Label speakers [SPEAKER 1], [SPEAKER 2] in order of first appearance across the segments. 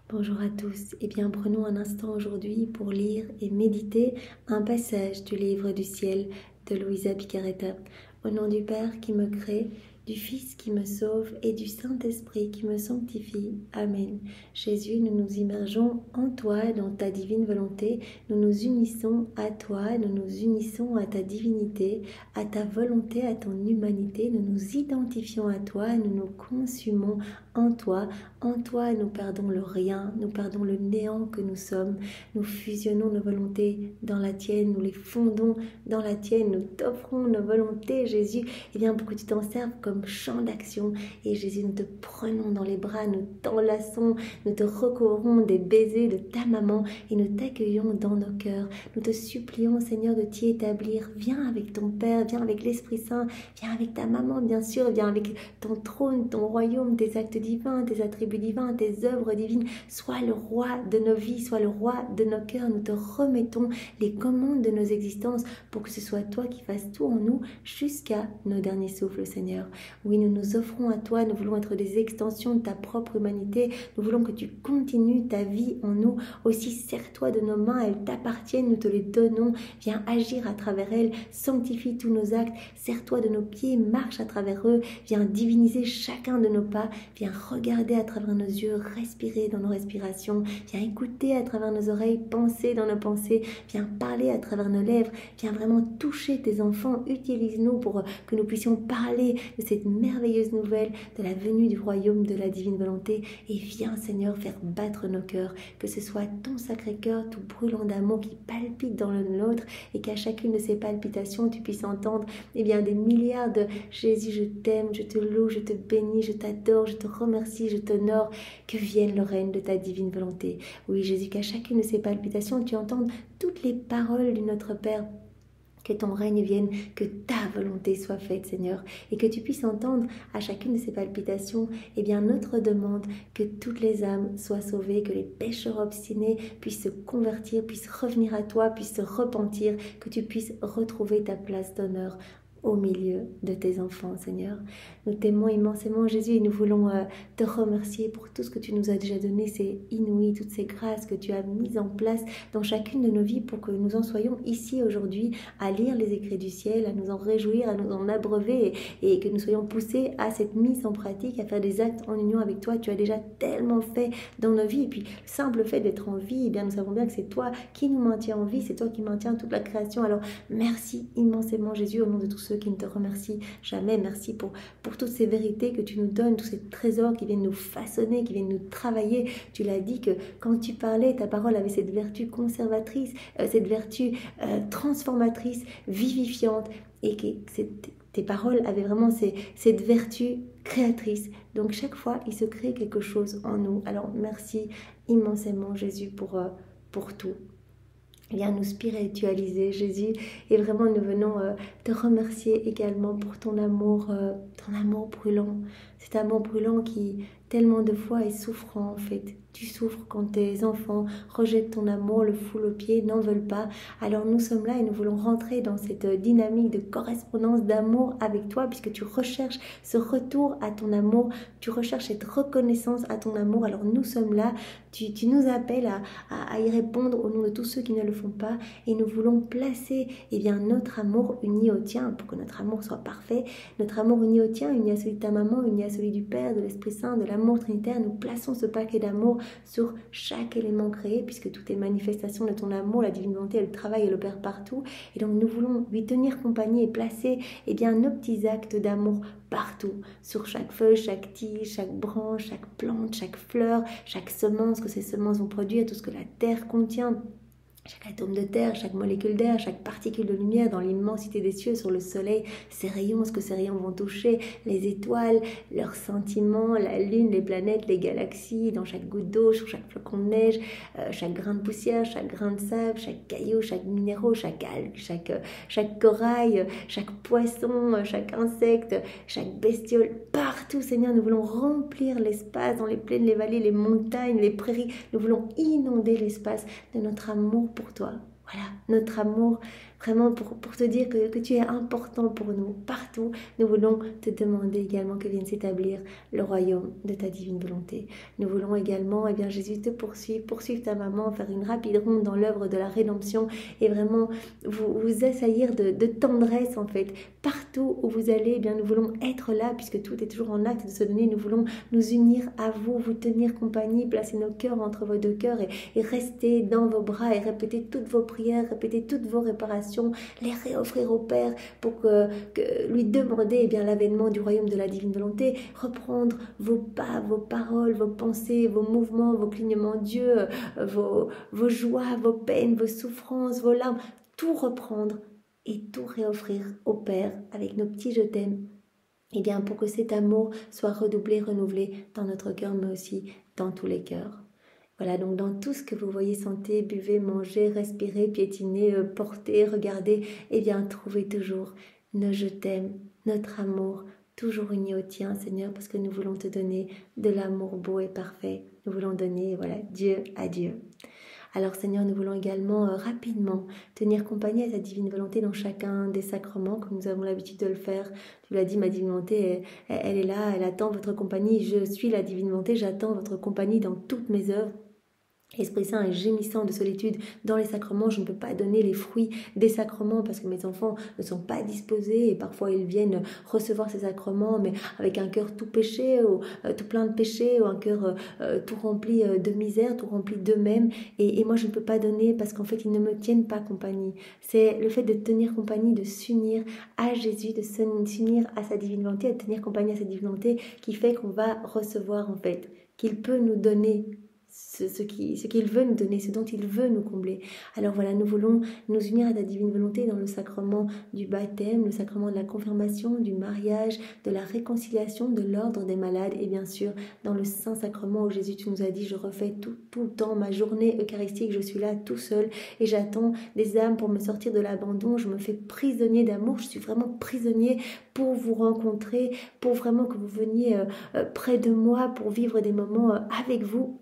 [SPEAKER 1] Bonjour à tous. Eh bien, prenons un instant aujourd'hui pour lire et méditer un passage du livre du ciel de Luisa Picaretta. Au nom du Père qui me crée, du Fils qui me sauve et du Saint-Esprit qui me sanctifie. Amen. Jésus, nous nous immergeons en toi, dans ta divine volonté. Nous nous unissons à toi, nous nous unissons à ta divinité, à ta volonté, à ton humanité. Nous nous identifions à toi, nous nous consumons en toi. En toi, nous perdons le rien, nous perdons le néant que nous sommes. Nous fusionnons nos volontés dans la tienne, nous les fondons dans la tienne. Nous t'offrons nos volontés, Jésus, et bien pour que tu t'en serves comme champ d'action. Et Jésus, nous te prenons dans les bras, nous t'enlaçons, nous te recouvrons des baisers de ta maman et nous t'accueillons dans nos cœurs. Nous te supplions, Seigneur, de t'y établir. Viens avec ton Père, viens avec l'Esprit Saint, viens avec ta maman, bien sûr, viens avec ton trône, ton royaume, tes actes divins, tes attributs divins, tes œuvres divines. Sois le roi de nos vies, sois le roi de nos cœurs. Nous te remettons les commandes de nos existences pour que ce soit toi qui fasses tout en nous jusqu'à nos derniers souffles, Seigneur. Oui, nous nous offrons à toi, nous voulons être des extensions de ta propre humanité. Nous voulons que tu continues ta vie en nous. Aussi, serre-toi de nos mains, elles t'appartiennent, nous te les donnons. Viens agir à travers elles, sanctifie tous nos actes. Serre-toi de nos pieds, marche à travers eux. Viens diviniser chacun de nos pas. Viens regarder à travers nos yeux, respirer dans nos respirations. Viens écouter à travers nos oreilles, penser dans nos pensées. Viens parler à travers nos lèvres. Viens vraiment toucher tes enfants. Utilise-nous pour que nous puissions parler de cette merveilleuse nouvelle de la venue du royaume de la divine volonté. Et viens, Seigneur, faire battre nos cœurs. Que ce soit ton sacré cœur tout brûlant d'amour qui palpite dans le nôtre et qu'à chacune de ces palpitations, tu puisses entendre des milliards de Jésus, je t'aime, je te loue, je te bénis, je t'adore, je te remercie, je t'honore. Que vienne le règne de ta divine volonté. Oui, Jésus, qu'à chacune de ces palpitations, tu entendes toutes les paroles du Notre Père. Que ton règne vienne, que ta volonté soit faite, Seigneur, et que tu puisses entendre à chacune de ces palpitations, notre demande, que toutes les âmes soient sauvées, que les pécheurs obstinés puissent se convertir, puissent revenir à toi, puissent se repentir, que tu puisses retrouver ta place d'honneur au milieu de tes enfants, Seigneur. Nous t'aimons immensément, Jésus, et nous voulons te remercier pour tout ce que tu nous as déjà donné. C'est inouï, toutes ces grâces que tu as mises en place dans chacune de nos vies pour que nous en soyons ici aujourd'hui à lire les écrits du ciel, à nous en réjouir, à nous en abreuver et que nous soyons poussés à cette mise en pratique, à faire des actes en union avec toi. Tu as déjà tellement fait dans nos vies et puis le simple fait d'être en vie, nous savons bien que c'est toi qui nous maintiens en vie, c'est toi qui maintiens toute la création. Alors merci immensément, Jésus, au nom de tous ceux qui ne te remercient jamais. Merci pour toutes ces vérités que tu nous donnes, tous ces trésors qui viennent nous façonner, qui viennent nous travailler. Tu l'as dit que quand tu parlais, ta parole avait cette vertu conservatrice, cette vertu transformatrice, vivifiante, et que tes paroles avaient vraiment cette vertu créatrice. Donc chaque fois, il se crée quelque chose en nous. Alors merci immensément, Jésus, pour tout. Viens nous spiritualiser, Jésus, et vraiment nous venons te remercier également pour ton amour brûlant, cet amour brûlant qui tellement de fois est souffrant en fait. Tu souffres quand tes enfants rejettent ton amour, le foulent aux pieds, n'en veulent pas. Alors nous sommes là et nous voulons rentrer dans cette dynamique de correspondance, d'amour avec toi, puisque tu recherches ce retour à ton amour, tu recherches cette reconnaissance à ton amour. Alors nous sommes là, tu nous appelles à y répondre au nom de tous ceux qui ne le font pas, et nous voulons placer notre amour uni au tien pour que notre amour soit parfait. Notre amour uni au tien, uni à celui de ta maman, uni à celui du Père, de l'Esprit Saint, de l'amour trinitaire. Nous plaçons ce paquet d'amour sur chaque élément créé, puisque toutes les manifestations de ton amour, la divine volonté, elle travaille, elle opère partout. Et donc nous voulons lui tenir compagnie et placer nos petits actes d'amour partout, sur chaque feuille, chaque tige, chaque branche, chaque plante, chaque fleur, chaque semence que ces semences vont produire, tout ce que la terre contient. Chaque atome de terre, chaque molécule d'air, chaque particule de lumière dans l'immensité des cieux, sur le soleil, ces rayons, ce que ces rayons vont toucher, les étoiles, leurs sentiments, la lune, les planètes, les galaxies, dans chaque goutte d'eau, sur chaque flocon de neige, chaque grain de poussière, chaque grain de sable, chaque caillou, chaque minéraux, chaque algue, chaque corail, chaque poisson, chaque insecte, chaque bestiole, partout, Seigneur, nous voulons remplir l'espace dans les plaines, les vallées, les montagnes, les prairies. Nous voulons inonder l'espace de notre amour pour toi. Voilà, notre amour vraiment pour te dire que tu es important pour nous. Partout, nous voulons te demander également que vienne s'établir le royaume de ta divine volonté. Nous voulons également, Jésus, te poursuivre ta maman, faire une rapide ronde dans l'œuvre de la rédemption et vraiment vous assaillir de tendresse en fait. Partout où vous allez, nous voulons être là puisque tout est toujours en acte de se donner. Nous voulons nous unir à vous, vous tenir compagnie, placer nos cœurs entre vos deux cœurs et rester dans vos bras et répéter toutes vos prières, répéter toutes vos réparations, les réoffrir au Père pour que lui demander l'avènement du royaume de la divine volonté, reprendre vos pas, vos paroles, vos pensées, vos mouvements, vos clignements d'yeux, vos joies, vos peines, vos souffrances, vos larmes, tout reprendre et tout réoffrir au Père avec nos petits je t'aime. Pour que cet amour soit redoublé, renouvelé dans notre cœur, mais aussi dans tous les cœurs. Voilà, donc dans tout ce que vous voyez, sentez, buvez, mangez, respirez, piétinez, portez, regardez, trouvez toujours nos je t'aime, notre amour, toujours uni au tien, Seigneur, parce que nous voulons te donner de l'amour beau et parfait. Nous voulons donner, Dieu à Dieu. Alors Seigneur, nous voulons également rapidement tenir compagnie à ta divine volonté dans chacun des sacrements, comme nous avons l'habitude de le faire. Tu l'as dit, ma divine volonté, elle est là, elle attend votre compagnie. Je suis la divine volonté, j'attends votre compagnie dans toutes mes œuvres. Esprit Saint est gémissant de solitude dans les sacrements. Je ne peux pas donner les fruits des sacrements parce que mes enfants ne sont pas disposés et parfois ils viennent recevoir ces sacrements mais avec un cœur tout péché ou tout plein de péchés ou un cœur tout rempli de misère, tout rempli d'eux-mêmes et moi je ne peux pas donner parce qu'en fait ils ne me tiennent pas compagnie. C'est le fait de tenir compagnie, de s'unir à Jésus, de s'unir à sa divine volonté, de tenir compagnie à sa divine volonté qui fait qu'on va recevoir en fait, qu'il peut nous donner ce qu'il veut nous donner, ce dont il veut nous combler. Alors voilà, nous voulons nous unir à ta divine volonté dans le sacrement du baptême, le sacrement de la confirmation, du mariage, de la réconciliation, de l'ordre des malades et bien sûr dans le Saint-Sacrement où Jésus, tu nous as dit, je refais tout le temps ma journée eucharistique, je suis là tout seul et j'attends des âmes pour me sortir de l'abandon, je me fais prisonnier d'amour, je suis vraiment prisonnier pour vous rencontrer, pour vraiment que vous veniez près de moi, pour vivre des moments avec vous.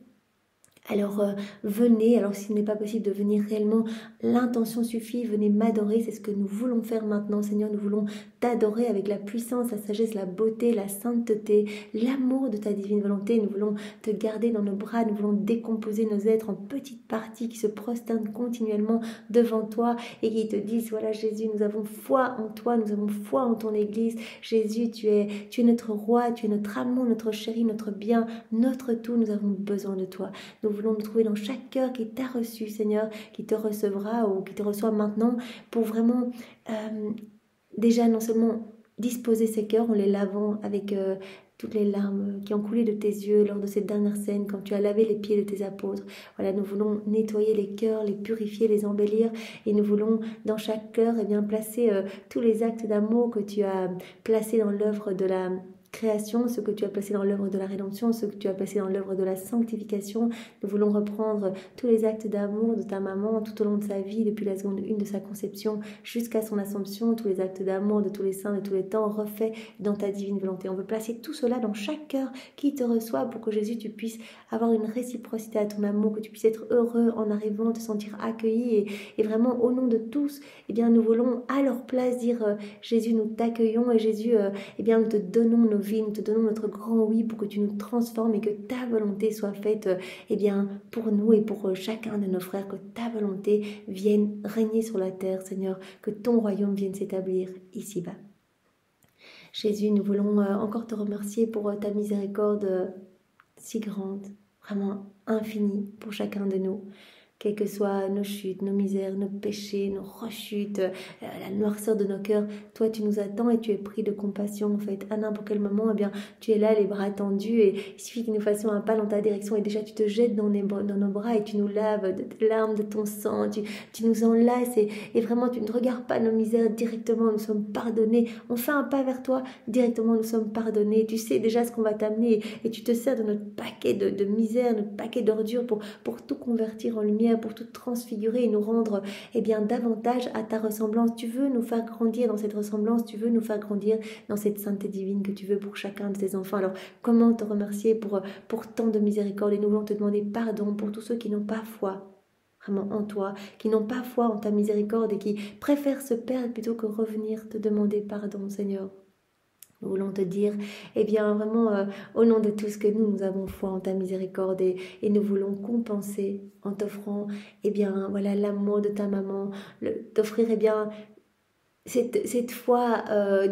[SPEAKER 1] Alors venez, alors s'il n'est pas possible de venir réellement, l'intention suffit, venez m'adorer, c'est ce que nous voulons faire maintenant, Seigneur, nous voulons t'adorer avec la puissance, la sagesse, la beauté, la sainteté, l'amour de ta divine volonté, nous voulons te garder dans nos bras, nous voulons décomposer nos êtres en petites parties qui se prosternent continuellement devant toi et qui te disent, voilà Jésus, nous avons foi en toi, nous avons foi en ton Église, Jésus, tu es notre roi, tu es notre amour, notre chéri, notre bien, notre tout, nous avons besoin de toi. Nous voulons nous trouver dans chaque cœur qui t'a reçu, Seigneur, qui te recevra ou qui te reçoit maintenant pour vraiment déjà non seulement disposer ces cœurs en les lavant avec toutes les larmes qui ont coulé de tes yeux lors de cette dernière scène quand tu as lavé les pieds de tes apôtres. Voilà, nous voulons nettoyer les cœurs, les purifier, les embellir et nous voulons dans chaque cœur placer tous les actes d'amour que tu as placés dans l'œuvre de la création, ce que tu as placé dans l'œuvre de la rédemption, ce que tu as placé dans l'œuvre de la sanctification. Nous voulons reprendre tous les actes d'amour de ta maman tout au long de sa vie, depuis la seconde 1 de sa conception jusqu'à son assomption, tous les actes d'amour de tous les saints de tous les temps refaits dans ta divine volonté. On veut placer tout cela dans chaque cœur qui te reçoit pour que Jésus, tu puisses avoir une réciprocité à ton amour, que tu puisses être heureux en arrivant, te sentir accueilli et vraiment au nom de tous, nous voulons à leur place dire Jésus, nous t'accueillons et Jésus, nous te donnons nos vies, nous te donnons notre grand oui pour que tu nous transformes et que ta volonté soit faite pour nous et pour chacun de nos frères, que ta volonté vienne régner sur la terre, Seigneur, que ton royaume vienne s'établir ici-bas. Jésus, nous voulons encore te remercier pour ta miséricorde si grande, vraiment infinie pour chacun de nous. Quelles que soient nos chutes, nos misères, nos péchés, nos rechutes, la noirceur de nos cœurs, toi tu nous attends et tu es pris de compassion en fait. À n'importe quel moment, tu es là, les bras tendus et il suffit que nous fassions un pas dans ta direction et déjà tu te jettes dans nos bras et tu nous laves de tes larmes, de ton sang, tu nous enlaces et vraiment tu ne regardes pas nos misères directement, nous sommes pardonnés. On fait un pas vers toi, directement nous sommes pardonnés. Tu sais déjà ce qu'on va t'amener et tu te sers de notre paquet de misère, notre paquet d'ordures pour tout convertir en lumière, pour tout transfigurer et nous rendre davantage à ta ressemblance. Tu veux nous faire grandir dans cette ressemblance, tu veux nous faire grandir dans cette sainteté divine que tu veux pour chacun de tes enfants. Alors comment te remercier pour tant de miséricorde et nous voulons te demander pardon pour tous ceux qui n'ont pas foi. vraiment en toi, qui n'ont pas foi en ta miséricorde et qui préfèrent se perdre plutôt que revenir te demander pardon, Seigneur. Nous voulons te dire, eh bien vraiment, au nom de tous que nous avons foi en ta miséricorde et nous voulons compenser en t'offrant, eh bien voilà, l'amour de ta maman, t'offrir, eh bien, cette foi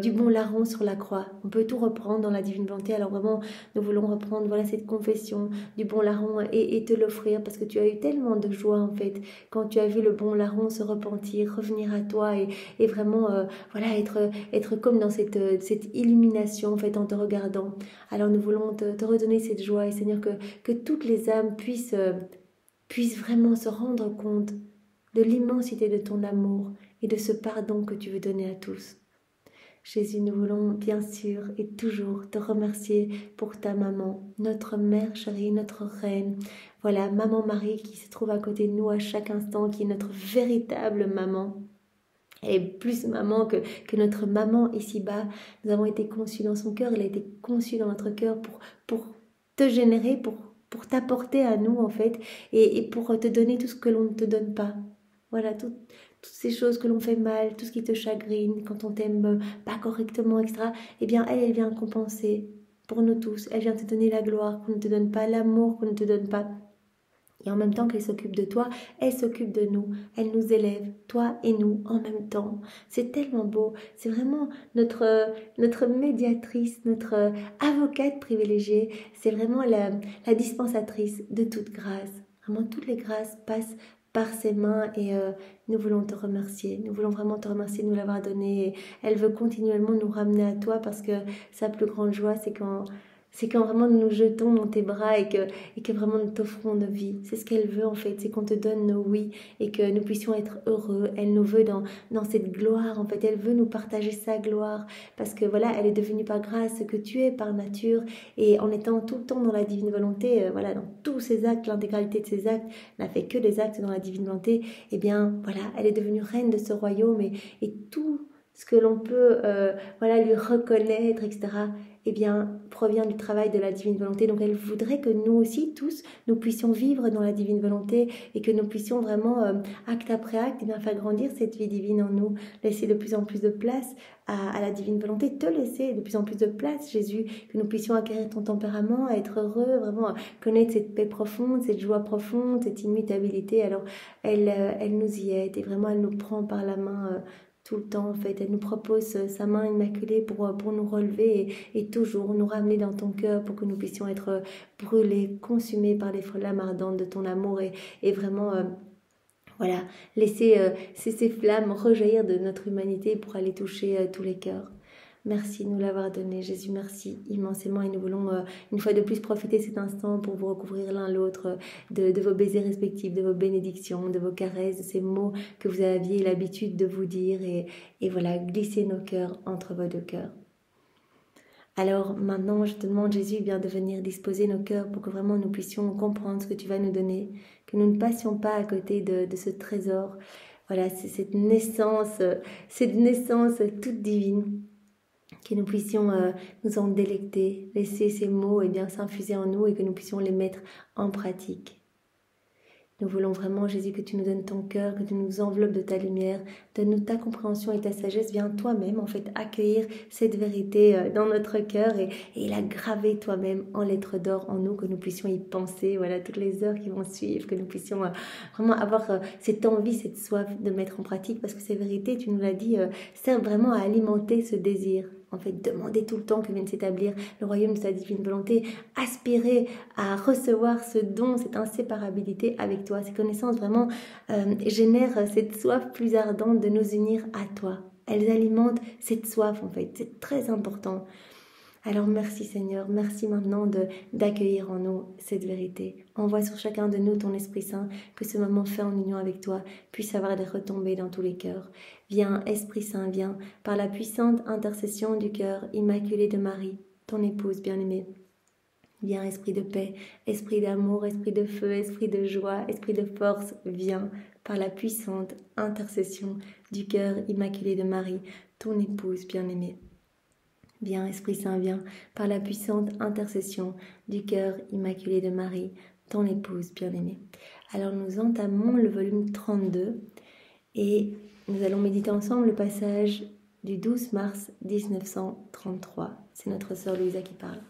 [SPEAKER 1] du bon larron sur la croix. On peut tout reprendre dans la divine volonté. Alors vraiment, nous voulons reprendre voilà cette confession du bon larron et te l'offrir parce que tu as eu tellement de joie en fait quand tu as vu le bon larron se repentir, revenir à toi et vraiment voilà être comme dans cette illumination en fait en te regardant. Alors nous voulons te redonner cette joie et Seigneur que toutes les âmes puissent vraiment se rendre compte de l'immensité de ton amour et de ce pardon que tu veux donner à tous. Jésus, nous voulons bien sûr et toujours te remercier pour ta maman, notre mère chérie, notre reine. Voilà, maman Marie qui se trouve à côté de nous à chaque instant, qui est notre véritable maman. Et plus maman que notre maman ici-bas. Nous avons été conçus dans son cœur, elle a été conçue dans notre cœur pour te générer, pour t'apporter à nous en fait, et pour te donner tout ce que l'on ne te donne pas. Voilà, toutes ces choses que l'on fait mal, tout ce qui te chagrine, quand on t'aime pas correctement, etc. Eh bien, elle vient compenser pour nous tous. Elle vient te donner la gloire qu'on ne te donne pas, l'amour qu'on ne te donne pas. Et en même temps qu'elle s'occupe de toi, elle s'occupe de nous. Elle nous élève, toi et nous, en même temps. C'est tellement beau. C'est vraiment notre médiatrice, notre avocate privilégiée. C'est vraiment la dispensatrice de toute grâce. Vraiment, toutes les grâces passent par ses mains et nous voulons te remercier. Nous voulons vraiment te remercier de nous l'avoir donné. Et elle veut continuellement nous ramener à toi parce que sa plus grande joie, c'est quand vraiment nous nous jetons dans tes bras et que vraiment nous t'offrons nos vies. C'est ce qu'elle veut en fait, c'est qu'on te donne nos oui et que nous puissions être heureux. Elle nous veut dans cette gloire en fait, elle veut nous partager sa gloire parce que voilà, elle est devenue par grâce ce que tu es par nature et en étant tout le temps dans la divine volonté, voilà, dans tous ses actes, l'intégralité de ses actes, n'a fait que des actes dans la divine volonté, et bien voilà, elle est devenue reine de ce royaume et tout ce que l'on peut voilà, lui reconnaître, etc., eh bien, provient du travail de la divine volonté. Donc, elle voudrait que nous aussi, tous, nous puissions vivre dans la divine volonté et que nous puissions vraiment, acte après acte, eh bien, faire grandir cette vie divine en nous, laisser de plus en plus de place à la divine volonté, te laisser de plus en plus de place, Jésus, que nous puissions acquérir ton tempérament, être heureux, vraiment connaître cette paix profonde, cette joie profonde, cette immutabilité. Alors, elle nous y aide et vraiment, elle nous prend par la main tout le temps en fait, elle nous propose sa main immaculée pour nous relever et toujours nous ramener dans ton cœur pour que nous puissions être brûlés, consumés par les flammes ardentes de ton amour et vraiment voilà, laisser ces flammes rejaillir de notre humanité pour aller toucher tous les cœurs. Merci de nous l'avoir donné, Jésus, merci immensément et nous voulons une fois de plus profiter de cet instant pour vous recouvrir l'un l'autre de vos baisers respectifs, de vos bénédictions, de vos caresses, de ces mots que vous aviez l'habitude de vous dire et voilà, glisser nos cœurs entre vos deux cœurs. Alors maintenant, je te demande, Jésus, bien de venir disposer nos cœurs pour que vraiment nous puissions comprendre ce que tu vas nous donner, que nous ne passions pas à côté de ce trésor. Voilà, c'est cette naissance toute divine. Que nous puissions nous en délecter, laisser ces mots bien s'infuser en nous et que nous puissions les mettre en pratique. Nous voulons vraiment, Jésus, que tu nous donnes ton cœur, que tu nous enveloppes de ta lumière, donne-nous ta compréhension et ta sagesse. Viens toi-même, en fait, accueillir cette vérité dans notre cœur et la graver toi-même en lettres d'or en nous, que nous puissions y penser, voilà, toutes les heures qui vont suivre, que nous puissions vraiment avoir cette envie, cette soif de mettre en pratique, parce que ces vérités, tu nous l'as dit, servent vraiment à alimenter ce désir. En fait, demander tout le temps que vienne s'établir le royaume de ta divine volonté, aspirer à recevoir ce don, cette inséparabilité avec toi. Ces connaissances vraiment génèrent cette soif plus ardente de nous unir à toi. Elles alimentent cette soif en fait, c'est très important. Alors merci Seigneur, merci maintenant d'accueillir en nous cette vérité. Envoie sur chacun de nous ton Esprit Saint, que ce moment fait en union avec toi puisse avoir des retombées dans tous les cœurs. Viens Esprit Saint, viens par la puissante intercession du cœur immaculé de Marie, ton épouse bien-aimée. Viens Esprit de paix, Esprit d'amour, Esprit de feu, Esprit de joie, Esprit de force, viens par la puissante intercession du cœur immaculé de Marie, ton épouse bien-aimée. Viens, Esprit Saint, viens, par la puissante intercession du cœur immaculé de Marie, ton épouse bien-aimée. Alors nous entamons le volume 32 et nous allons méditer ensemble le passage du 12 mars 1933. C'est notre sœur Louisa qui parle.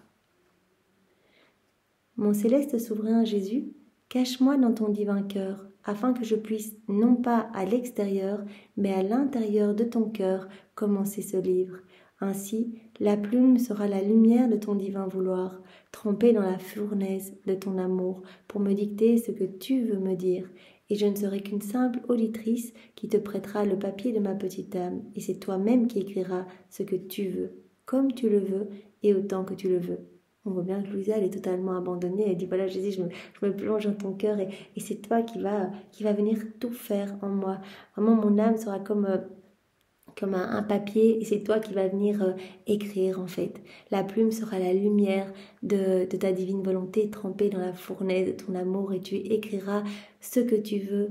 [SPEAKER 1] Mon céleste souverain Jésus, cache-moi dans ton divin cœur, afin que je puisse, non pas à l'extérieur, mais à l'intérieur de ton cœur, commencer ce livre. Ainsi, la plume sera la lumière de ton divin vouloir, trempée dans la fournaise de ton amour, pour me dicter ce que tu veux me dire. Et je ne serai qu'une simple auditrice qui te prêtera le papier de ma petite âme, et c'est toi-même qui écriras ce que tu veux, comme tu le veux, et autant que tu le veux. On voit bien que Louisa, elle est totalement abandonnée. Elle dit, voilà Jésus, je me plonge dans ton cœur et c'est toi qui va venir tout faire en moi. Vraiment, mon âme sera comme un papier et c'est toi qui vas venir écrire en fait. La plume sera la lumière de ta divine volonté trempée dans la fournaise de ton amour et tu écriras ce que tu veux,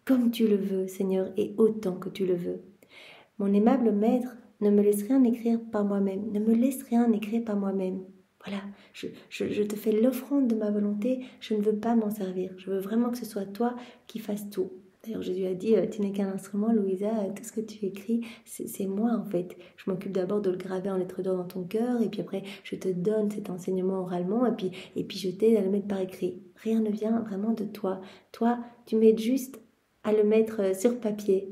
[SPEAKER 1] comme tu le veux Seigneur et autant que tu le veux. Mon aimable maître, ne me laisse rien écrire par moi-même. Ne me laisse rien écrire par moi-même. Voilà, je te fais l'offrande de ma volonté. Je ne veux pas m'en servir. Je veux vraiment que ce soit toi qui fasses tout. D'ailleurs, Jésus a dit, tu n'es qu'un instrument, Louisa. Tout ce que tu écris, c'est moi en fait. Je m'occupe d'abord de le graver en lettres d'or dans ton cœur. Et puis après, je te donne cet enseignement oralement. Et puis je t'aide à le mettre par écrit. Rien ne vient vraiment de toi. Toi, tu m'aides juste à le mettre sur papier.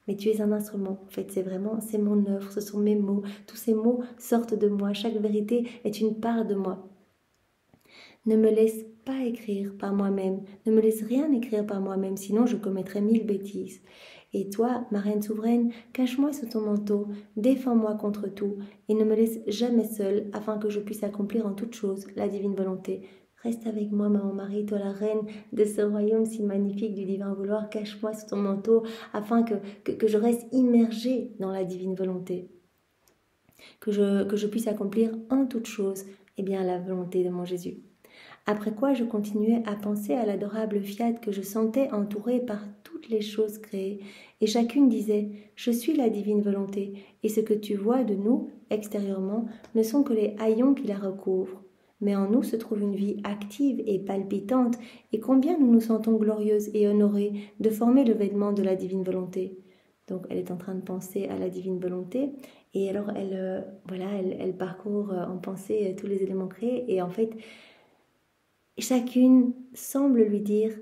[SPEAKER 1] Mais tu es un instrument, en fait, c'est mon œuvre, ce sont mes mots. Tous ces mots sortent de moi, chaque vérité est une part de moi. Ne me laisse pas écrire par moi-même, ne me laisse rien écrire par moi-même, sinon je commettrai 1000 bêtises. Et toi, ma reine souveraine, cache-moi sous ton manteau, défends-moi contre tout, et ne me laisse jamais seule, afin que je puisse accomplir en toute chose la divine volonté. Reste avec moi, maman Marie, toi la reine de ce royaume si magnifique du divin vouloir. Cache-moi sous ton manteau afin que je reste immergée dans la divine volonté. Que je puisse accomplir en toute chose la volonté de mon Jésus. Après quoi, je continuais à penser à l'adorable Fiat que je sentais entourée par toutes les choses créées. Et chacune disait, je suis la divine volonté, et ce que tu vois de nous, extérieurement, ne sont que les haillons qui la recouvrent. Mais en nous se trouve une vie active et palpitante, et combien nous nous sentons glorieuses et honorées de former le vêtement de la divine volonté. Donc elle est en train de penser à la divine volonté, et alors elle parcourt en pensée tous les éléments créés, et en fait, chacune semble lui dire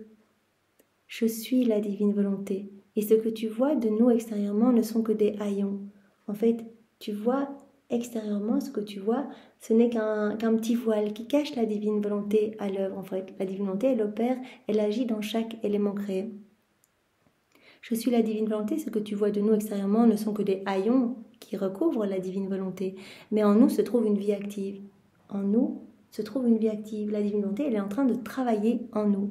[SPEAKER 1] « Je suis la divine volonté, et ce que tu vois de nous extérieurement ne sont que des haillons. » En fait, tu vois extérieurement, ce que tu vois, ce n'est qu'un petit voile qui cache la divine volonté à l'œuvre. En fait, la divine volonté, elle opère, elle agit dans chaque élément créé. Je suis la divine volonté, ce que tu vois de nous extérieurement ne sont que des haillons qui recouvrent la divine volonté. Mais en nous se trouve une vie active. En nous se trouve une vie active. La divine volonté, elle est en train de travailler en nous.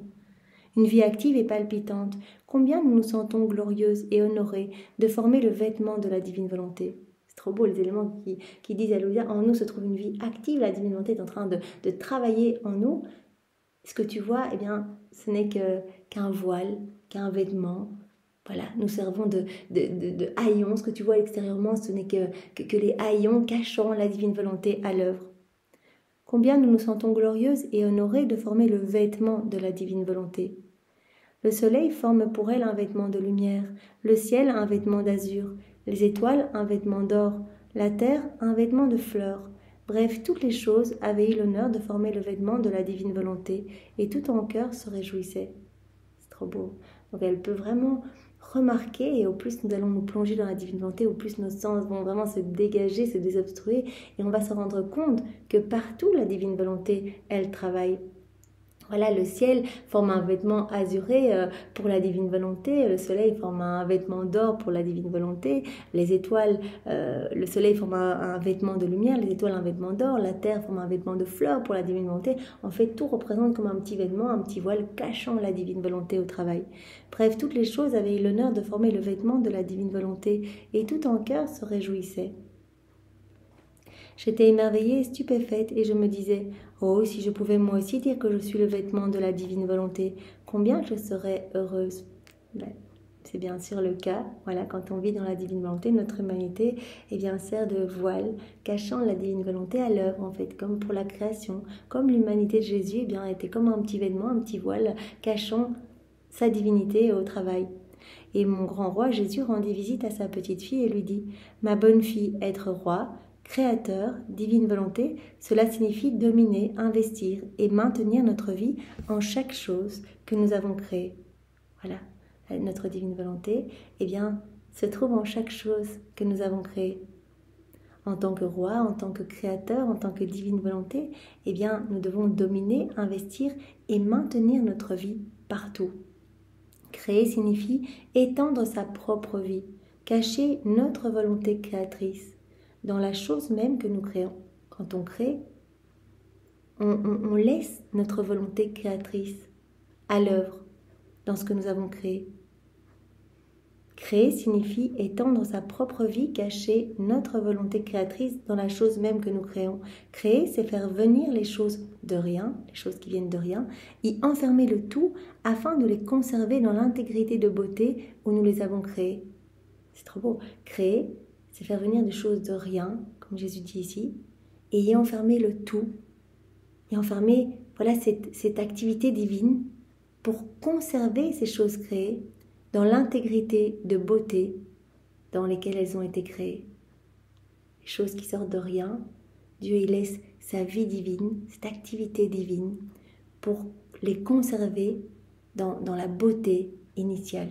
[SPEAKER 1] Une vie active et palpitante. Combien nous nous sentons glorieuses et honorées de former le vêtement de la divine volonté. Trop beau les éléments qui disent à Louisa, en nous se trouve une vie active, la divine volonté est en train de travailler en nous. Ce que tu vois, ce n'est qu'un voile, qu'un vêtement. Voilà, nous servons de haillons. Ce que tu vois extérieurement, ce n'est que les haillons cachant la divine volonté à l'œuvre. Combien nous nous sentons glorieuses et honorées de former le vêtement de la divine volonté. Le soleil forme pour elle un vêtement de lumière, le ciel un vêtement d'azur, les étoiles un vêtement d'or, la terre un vêtement de fleurs. Bref, toutes les choses avaient eu l'honneur de former le vêtement de la divine volonté, et tout ton cœur se réjouissait. C'est trop beau. Donc elle peut vraiment remarquer, et au plus nous allons nous plonger dans la divine volonté, au plus nos sens vont vraiment se dégager, se désobstruer, et on va se rendre compte que partout la divine volonté, elle travaille. Voilà, le ciel forme un vêtement azuré pour la divine volonté, le soleil forme un vêtement d'or pour la divine volonté, les étoiles, le soleil forme un vêtement de lumière, les étoiles un vêtement d'or, la terre forme un vêtement de fleurs pour la divine volonté. En fait, tout représente comme un petit vêtement, un petit voile cachant la divine volonté au travail. Bref, toutes les choses avaient eu l'honneur de former le vêtement de la divine volonté, et tout en cœur se réjouissait. J'étais émerveillée et stupéfaite, et je me disais « Oh, si je pouvais moi aussi dire que je suis le vêtement de la divine volonté, combien je serais heureuse !» C'est bien sûr le cas. Voilà, quand on vit dans la divine volonté, notre humanité sert de voile cachant la divine volonté à l'œuvre, en fait, comme pour la création. Comme l'humanité de Jésus était comme un petit vêtement, un petit voile cachant sa divinité au travail. Et mon grand roi Jésus rendit visite à sa petite fille et lui dit « Ma bonne fille, être roi, créateur, divine volonté, cela signifie dominer, investir et maintenir notre vie en chaque chose que nous avons créée. » Voilà, notre divine volonté, se trouve en chaque chose que nous avons créée. En tant que roi, en tant que créateur, en tant que divine volonté, nous devons dominer, investir et maintenir notre vie partout. Créer signifie étendre sa propre vie, cacher notre volonté créatrice dans la chose même que nous créons. Quand on crée, on laisse notre volonté créatrice à l'œuvre dans ce que nous avons créé. Créer signifie étendre sa propre vie, cacher notre volonté créatrice dans la chose même que nous créons. Créer, c'est faire venir les choses de rien, les choses qui viennent de rien, y enfermer le tout afin de les conserver dans l'intégrité de beauté où nous les avons créées. C'est trop beau. Créer, c'est faire venir des choses de rien, comme Jésus dit ici, et y enfermer le tout. Y enfermer, cette activité divine pour conserver ces choses créées dans l'intégrité de beauté dans lesquelles elles ont été créées. Les choses qui sortent de rien, Dieu y laisse sa vie divine, cette activité divine, pour les conserver dans la beauté initiale.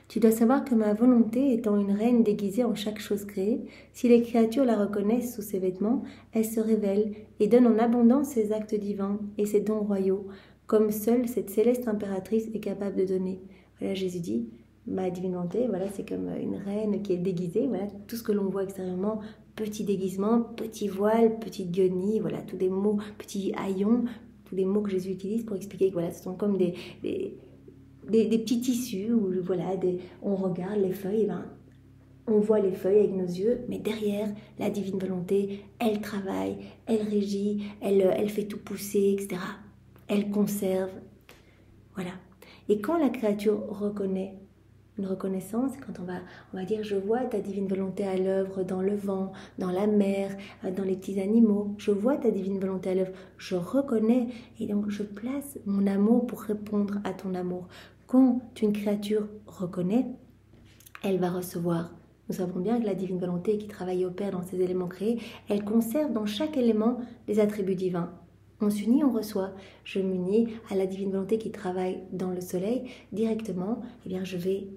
[SPEAKER 1] Tu dois savoir que ma volonté étant une reine déguisée en chaque chose créée, si les créatures la reconnaissent sous ses vêtements, elle se révèle et donne en abondance ses actes divins et ses dons royaux, comme seule cette céleste impératrice est capable de donner. Voilà, Jésus dit, ma divine volonté, c'est comme une reine qui est déguisée, tout ce que l'on voit extérieurement, petit déguisement, petit voile, petite guenille, tous des mots, petit haillons, tous des mots que Jésus utilise pour expliquer que ce sont comme des petits tissus où on regarde les feuilles, on voit les feuilles avec nos yeux, mais derrière, la divine volonté, elle travaille, elle régit, elle fait tout pousser, etc. Elle conserve. Voilà. Et quand la créature reconnaît une reconnaissance, quand on va dire « je vois ta divine volonté à l'œuvre dans le vent, dans la mer, dans les petits animaux, je vois ta divine volonté à l'œuvre, je reconnais et donc je place mon amour pour répondre à ton amour ». Quand une créature reconnaît, elle va recevoir. Nous savons bien que la divine volonté qui travaille et opère dans ces éléments créés, elle conserve dans chaque élément les attributs divins. On s'unit, on reçoit. Je m'unis à la divine volonté qui travaille dans le soleil. Directement, je vais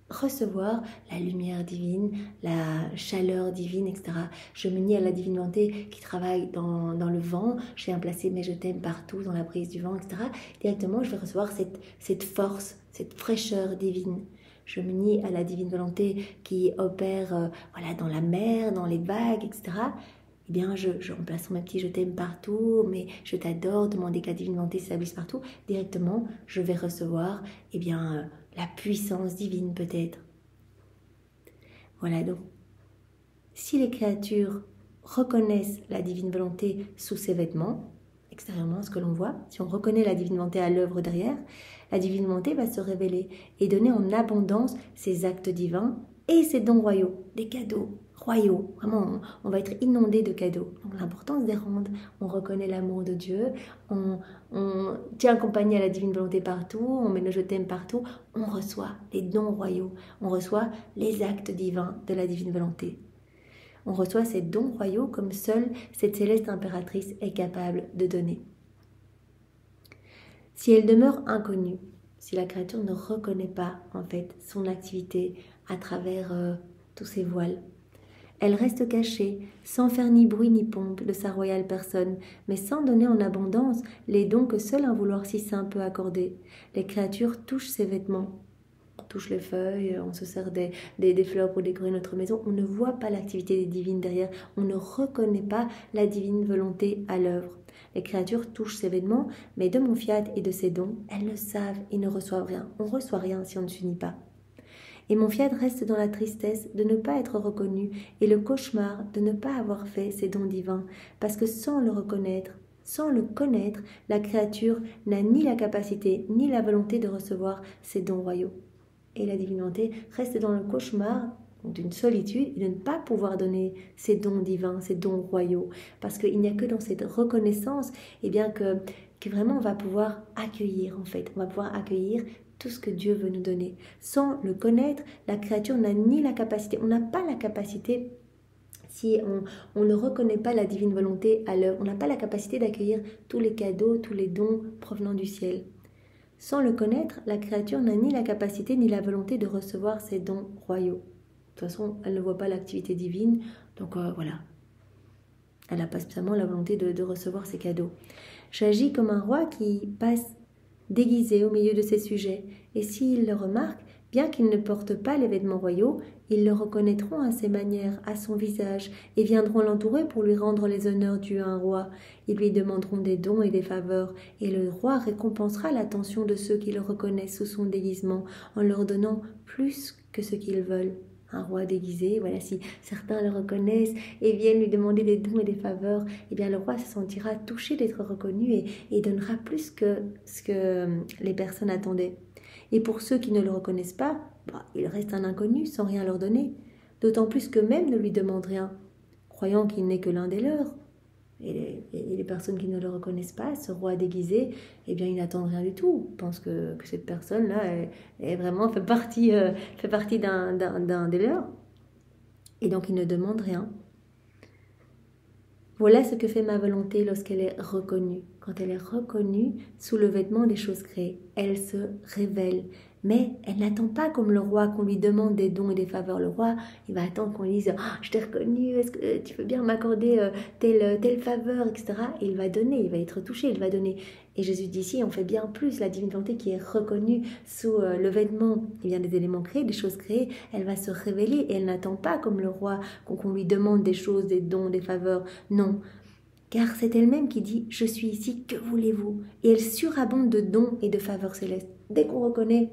[SPEAKER 1] recevoir la lumière divine, la chaleur divine, etc. Je m'unis à la divine volonté qui travaille dans le vent. Je viens placer mes je t'aime partout dans la brise du vent, etc. Directement, je vais recevoir cette force, cette fraîcheur divine. Je m'unis à la divine volonté qui opère dans la mer, dans les vagues, etc. Je en plaçant mes petits je t'aime partout, mais je t'adore, demander que la divine volonté s'établisse partout, directement, je vais recevoir la puissance divine peut-être. Voilà, donc, si les créatures reconnaissent la divine volonté sous ses vêtements, extérieurement, ce que l'on voit, si on reconnaît la divine volonté à l'œuvre derrière, la divine volonté va se révéler et donner en abondance ses actes divins et ses dons royaux, des cadeaux royaux. Vraiment, on va être inondé de cadeaux. Donc l'importance des rendre, on reconnaît l'amour de Dieu, on tient compagnie à la divine volonté partout, on met le je t'aime partout, on reçoit les dons royaux, on reçoit les actes divins de la divine volonté. On reçoit ces dons royaux comme seule cette céleste impératrice est capable de donner. Si elle demeure inconnue, si la créature ne reconnaît pas en fait son activité à travers tous ces voiles, elle reste cachée, sans faire ni bruit ni pompe de sa royale personne, mais sans donner en abondance les dons que seul un vouloir si saint peut accorder. Les créatures touchent ses vêtements, on touche les feuilles, on se sert des fleurs pour décorer notre maison. On ne voit pas l'activité divine derrière, on ne reconnaît pas la divine volonté à l'œuvre. Les créatures touchent ses vêtements, mais de mon fiat et de ses dons, elles ne savent et ne reçoivent rien. On ne reçoit rien si on ne s'unit pas. Et mon fiat reste dans la tristesse de ne pas être reconnu et le cauchemar de ne pas avoir fait ses dons divins, parce que sans le reconnaître, sans le connaître, la créature n'a ni la capacité ni la volonté de recevoir ses dons royaux. Et la divine volonté reste dans le cauchemar d'une solitude et de ne pas pouvoir donner ces dons divins, ces dons royaux. Parce qu'il n'y a que dans cette reconnaissance que vraiment on va pouvoir accueillir en fait. On va pouvoir accueillir tout ce que Dieu veut nous donner. Sans le connaître, la créature n'a ni la capacité, on n'a pas la capacité, si on ne reconnaît pas la divine volonté à l'œuvre, on n'a pas la capacité d'accueillir tous les cadeaux, tous les dons provenant du ciel. Sans le connaître, la créature n'a ni la capacité ni la volonté de recevoir ces dons royaux. De toute façon, elle ne voit pas l'activité divine, donc voilà. Elle n'a pas spécialement la volonté de recevoir ces cadeaux. J'agis comme un roi qui passe déguisé au milieu de ses sujets, et s'ils le remarquent, bien qu'ils ne portent pas les vêtements royaux, ils le reconnaîtront à ses manières, à son visage, et viendront l'entourer pour lui rendre les honneurs dus à un roi. Ils lui demanderont des dons et des faveurs, et le roi récompensera l'attention de ceux qui le reconnaissent sous son déguisement, en leur donnant plus que ce qu'ils veulent. Un roi déguisé, voilà, si certains le reconnaissent et viennent lui demander des dons et des faveurs, eh bien le roi se sentira touché d'être reconnu et donnera plus que ce que les personnes attendaient. Et pour ceux qui ne le reconnaissent pas, il reste un inconnu sans rien leur donner, d'autant plus qu'eux-mêmes ne lui demandent rien, croyant qu'il n'est que l'un des leurs. Et les personnes qui ne le reconnaissent pas, ce roi déguisé, eh bien, ils n'attendent rien du tout. Ils pensent que cette personne-là est vraiment fait partie d'un des leurs. Et donc, ils ne demandent rien. Voilà ce que fait ma volonté lorsqu'elle est reconnue. Quand elle est reconnue sous le vêtement des choses créées, elle se révèle. Mais elle n'attend pas comme le roi qu'on lui demande des dons et des faveurs. Le roi, il va attendre qu'on lui dise « Je t'ai reconnu, est-ce que tu veux bien m'accorder telle faveur, etc. » Et il va donner, il va être touché, il va donner. Et Jésus dit ici, on fait bien plus. La divine volonté qui est reconnue sous le vêtement des éléments créés, des choses créées, elle va se révéler et elle n'attend pas comme le roi qu'on lui demande des choses, des dons, des faveurs. Non. Car c'est elle-même qui dit « Je suis ici, que voulez-vous » Et elle surabonde de dons et de faveurs célestes. Dès qu'on reconnaît,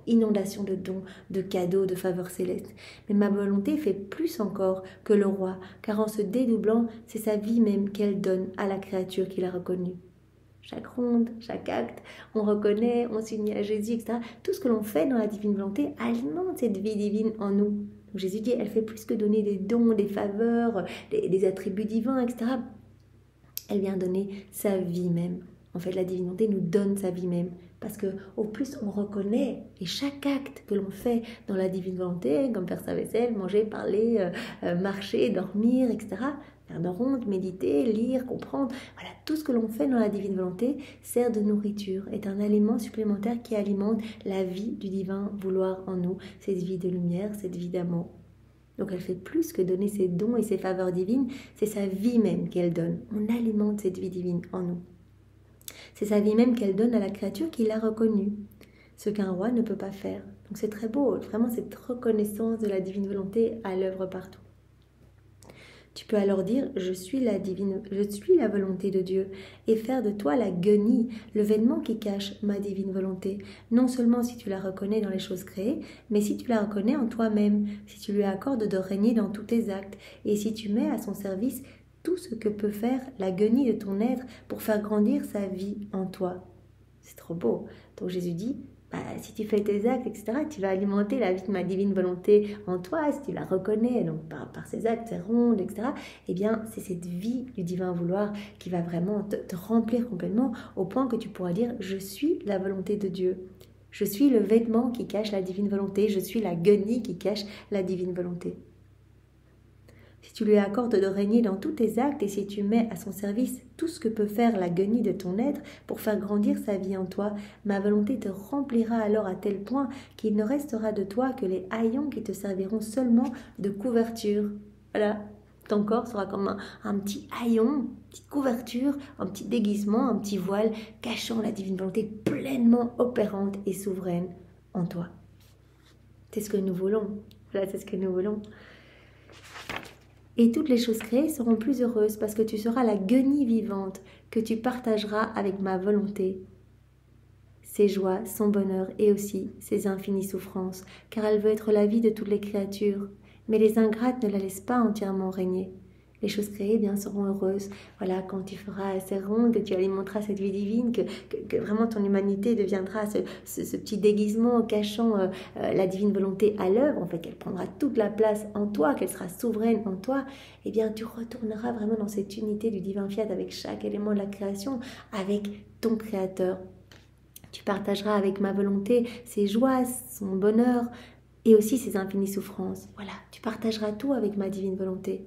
[SPEAKER 1] inondation de dons, de cadeaux, de faveurs célestes. Mais ma volonté fait plus encore que le roi, car en se dédoublant, c'est sa vie même qu'elle donne à la créature qu'il a reconnue. Chaque ronde, chaque acte, on reconnaît, on s'unit à Jésus, etc. Tout ce que l'on fait dans la divine volonté alimente cette vie divine en nous. Donc Jésus dit, elle fait plus que donner des dons, des faveurs, des attributs divins, etc. Elle vient donner sa vie même. En fait, la divine volonté nous donne sa vie même. Parce que au plus on reconnaît, et chaque acte que l'on fait dans la divine volonté, comme faire sa vaisselle, manger, parler, marcher, dormir, etc., faire de ronde, méditer, lire, comprendre, voilà, tout ce que l'on fait dans la divine volonté sert de nourriture, est un aliment supplémentaire qui alimente la vie du divin vouloir en nous, cette vie de lumière, cette vie d'amour. Donc elle fait plus que donner ses dons et ses faveurs divines, c'est sa vie même qu'elle donne. On alimente cette vie divine en nous. C'est sa vie même qu'elle donne à la créature qui l'a reconnue, ce qu'un roi ne peut pas faire. Donc c'est très beau, vraiment cette reconnaissance de la divine volonté à l'œuvre partout. Tu peux alors dire, je suis la volonté de Dieu, et faire de toi la guenille, le vêtement qui cache ma divine volonté. Non seulement si tu la reconnais dans les choses créées, mais si tu la reconnais en toi-même, si tu lui accordes de régner dans tous tes actes, et si tu mets à son service tout ce que peut faire la guenille de ton être pour faire grandir sa vie en toi. C'est trop beau. Donc Jésus dit, si tu fais tes actes, etc., tu vas alimenter la vie de ma divine volonté en toi, si tu la reconnais, donc par ces actes, ces rondes, etc., eh bien, c'est cette vie du divin vouloir qui va vraiment te remplir complètement au point que tu pourras dire, je suis la volonté de Dieu. Je suis le vêtement qui cache la divine volonté, je suis la guenille qui cache la divine volonté. Si tu lui accordes de régner dans tous tes actes et si tu mets à son service tout ce que peut faire la guenille de ton être pour faire grandir sa vie en toi, ma volonté te remplira alors à tel point qu'il ne restera de toi que les haillons qui te serviront seulement de couverture. Voilà, ton corps sera comme un petit haillon, une petite couverture, un petit déguisement, un petit voile cachant la divine volonté pleinement opérante et souveraine en toi. C'est ce que nous voulons. Voilà, c'est ce que nous voulons. Et toutes les choses créées seront plus heureuses parce que tu seras la guenille vivante que tu partageras avec ma volonté. Ses joies, son bonheur et aussi ses infinies souffrances, car elle veut être la vie de toutes les créatures. Mais les ingrates ne la laissent pas entièrement régner. Les choses créées, eh bien, seront heureuses. Voilà, quand tu feras ces rondes, que tu alimenteras cette vie divine, que vraiment ton humanité deviendra ce petit déguisement cachant la divine volonté à l'œuvre, en fait, qu'elle prendra toute la place en toi, qu'elle sera souveraine en toi, eh bien, tu retourneras vraiment dans cette unité du divin fiat avec chaque élément de la création, avec ton Créateur. Tu partageras avec ma volonté ses joies, son bonheur et aussi ses infinies souffrances. Voilà, tu partageras tout avec ma divine volonté.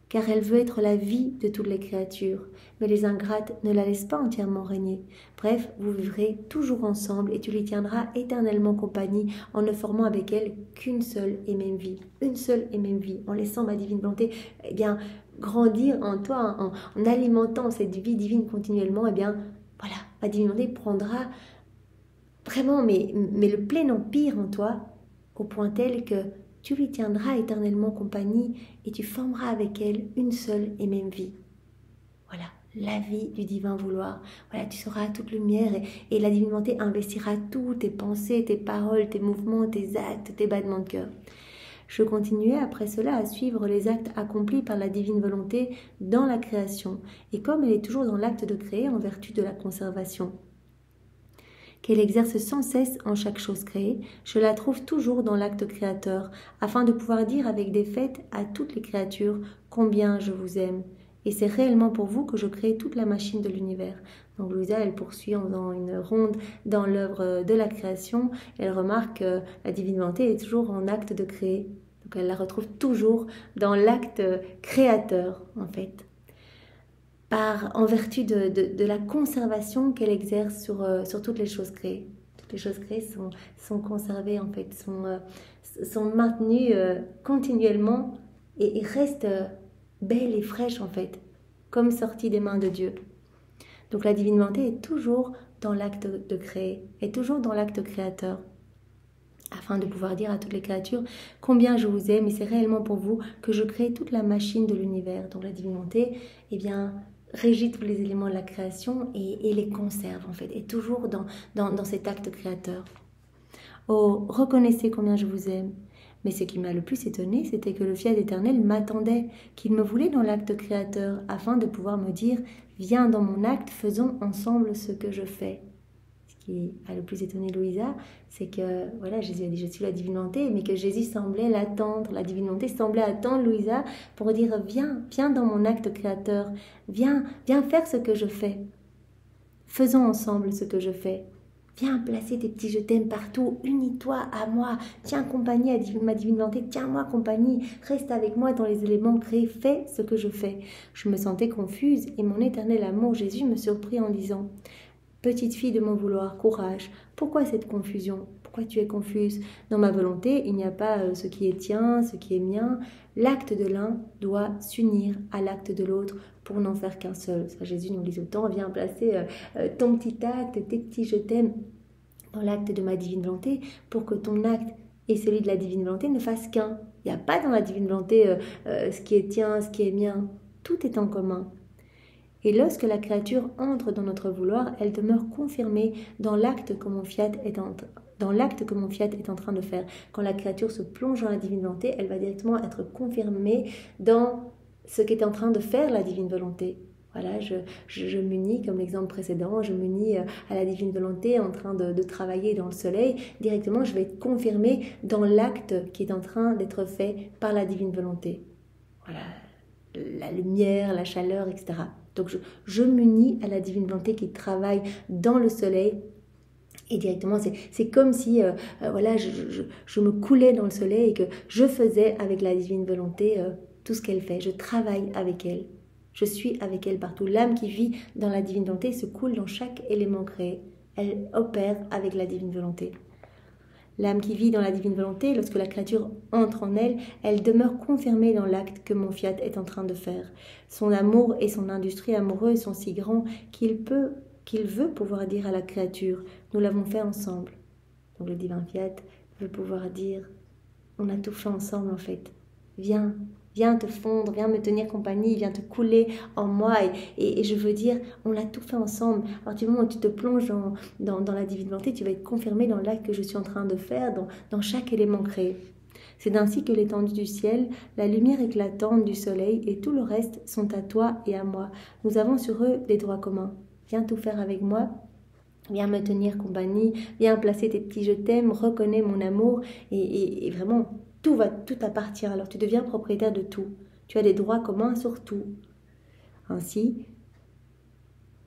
[SPEAKER 1] Car elle veut être la vie de toutes les créatures, mais les ingrates ne la laissent pas entièrement régner. Bref, vous vivrez toujours ensemble et tu lui tiendras éternellement compagnie en ne formant avec elle qu'une seule et même vie. Une seule et même vie, en laissant ma divine volonté eh bien, grandir en toi, en alimentant cette vie divine continuellement, eh bien, voilà, ma divine volonté prendra vraiment mais le plein empire en toi, au point tel que tu lui tiendras éternellement compagnie et tu formeras avec elle une seule et même vie. Voilà, la vie du divin vouloir. Voilà, tu seras toute lumière et la divine volonté investira tout, tes pensées, tes paroles, tes mouvements, tes actes, tes battements de cœur. Je continuais après cela à suivre les actes accomplis par la divine volonté dans la création, et comme elle est toujours dans l'acte de créer en vertu de la conservation, qu'elle exerce sans cesse en chaque chose créée, je la trouve toujours dans l'acte créateur, afin de pouvoir dire avec des faits à toutes les créatures combien je vous aime. Et c'est réellement pour vous que je crée toute la machine de l'univers. Donc Louisa, elle poursuit en faisant une ronde dans l'œuvre de la création. Elle remarque que la divine volonté est toujours en acte de créer. Donc elle la retrouve toujours dans l'acte créateur, en fait. En vertu de la conservation qu'elle exerce sur toutes les choses créées. Toutes les choses créées sont conservées, en fait, sont maintenues continuellement et restent belles et fraîches, en fait, comme sorties des mains de Dieu. Donc la divine volonté est toujours dans l'acte de créer, est toujours dans l'acte créateur, afin de pouvoir dire à toutes les créatures combien je vous aime, et c'est réellement pour vous que je crée toute la machine de l'univers. Donc la divine volonté, eh bien, régit tous les éléments de la création et les conserve, en fait, est toujours dans cet acte créateur. Oh, reconnaissez combien je vous aime. Mais ce qui m'a le plus étonné, c'était que le fiat éternel m'attendait, qu'il me voulait dans l'acte créateur, afin de pouvoir me dire « Viens dans mon acte, faisons ensemble ce que je fais ». Ce qui a le plus étonné Louisa, c'est que, voilà, Jésus a dit « Je suis la divine volonté », mais que Jésus semblait l'attendre, la divine volonté semblait attendre Louisa pour dire « Viens dans mon acte créateur, viens faire ce que je fais. Faisons ensemble ce que je fais. Viens placer tes petits je t'aime partout, unis-toi à moi, tiens compagnie à ma divine volonté, tiens-moi compagnie, reste avec moi dans les éléments créés, fais ce que je fais. » Je me sentais confuse et mon éternel amour Jésus me surprit en disant « Petite fille de mon vouloir, courage, pourquoi cette confusion ? Pourquoi tu es confuse ? Dans ma volonté, il n'y a pas ce qui est tien, ce qui est mien. L'acte de l'un doit s'unir à l'acte de l'autre pour n'en faire qu'un seul. » Ça, Jésus nous dit autant, viens placer ton petit acte, tes petits je t'aime dans l'acte de ma divine volonté pour que ton acte et celui de la divine volonté ne fassent qu'un. Il n'y a pas dans la divine volonté ce qui est tien, ce qui est mien. Tout est en commun. Et lorsque la créature entre dans notre vouloir, elle demeure confirmée dans l'acte que mon fiat est en train de faire. Quand la créature se plonge dans la divine volonté, elle va directement être confirmée dans ce qu'est en train de faire la divine volonté. Voilà, je m'unis, comme l'exemple précédent, je m'unis à la divine volonté en train de travailler dans le soleil. Directement, je vais être confirmée dans l'acte qui est en train d'être fait par la divine volonté. Voilà, la lumière, la chaleur, etc. Donc je m'unis à la divine volonté qui travaille dans le soleil. Et directement, c'est comme si voilà, je me coulais dans le soleil et que je faisais avec la divine volonté tout ce qu'elle fait. Je travaille avec elle. Je suis avec elle partout. L'âme qui vit dans la divine volonté se coule dans chaque élément créé. Elle opère avec la divine volonté. L'âme qui vit dans la divine volonté, lorsque la créature entre en elle, elle demeure confirmée dans l'acte que mon fiat est en train de faire. Son amour et son industrie amoureuse sont si grands qu'il veut pouvoir dire à la créature, nous l'avons fait ensemble. Donc le divin fiat veut pouvoir dire, on a tout fait ensemble en fait. Viens te fondre, viens me tenir compagnie, viens te couler en moi. Et je veux dire, on a tout fait ensemble. À partir du moment où tu te plonges dans la divine volonté, tu vas être confirmé dans l'acte que je suis en train de faire, dans chaque élément créé. C'est ainsi que l'étendue du ciel, la lumière éclatante du soleil et tout le reste sont à toi et à moi. Nous avons sur eux des droits communs. Viens tout faire avec moi. Viens me tenir compagnie, viens placer tes petits je t'aime, reconnais mon amour et vraiment tout t'appartient. Alors tu deviens propriétaire de tout. Tu as des droits communs sur tout.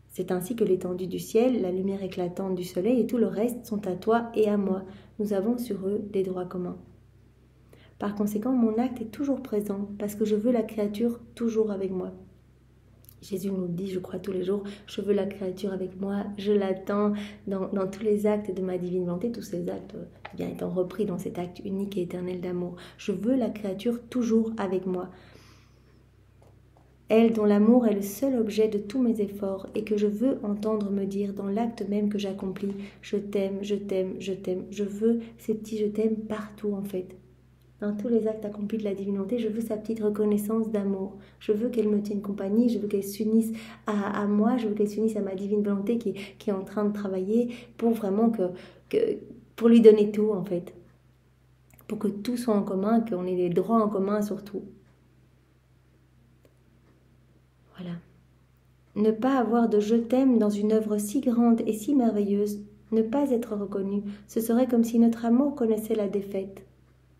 [SPEAKER 1] C'est ainsi que l'étendue du ciel, la lumière éclatante du soleil et tout le reste sont à toi et à moi. Nous avons sur eux des droits communs. Par conséquent, mon acte est toujours présent parce que je veux la créature toujours avec moi. Jésus nous dit, je crois tous les jours, je veux la créature avec moi, je l'attends dans tous les actes de ma divine volonté, tous ces actes bien étant repris dans cet acte unique et éternel d'amour. Je veux la créature toujours avec moi. Elle dont l'amour est le seul objet de tous mes efforts et que je veux entendre me dire dans l'acte même que j'accomplis, je t'aime, je t'aime, je t'aime. Je veux ces petits je t'aime partout en fait. Dans tous les actes accomplis de la divine volonté, je veux sa petite reconnaissance d'amour. Je veux qu'elle me tienne compagnie, je veux qu'elle s'unisse à moi, je veux qu'elle s'unisse à ma divine volonté qui est en train de travailler pour vraiment pour lui donner tout en fait. Pour que tout soit en commun, qu'on ait des droits en commun sur tout. Voilà. Ne pas avoir de je t'aime dans une œuvre si grande et si merveilleuse, ne pas être reconnu, ce serait comme si notre amour connaissait la défaite.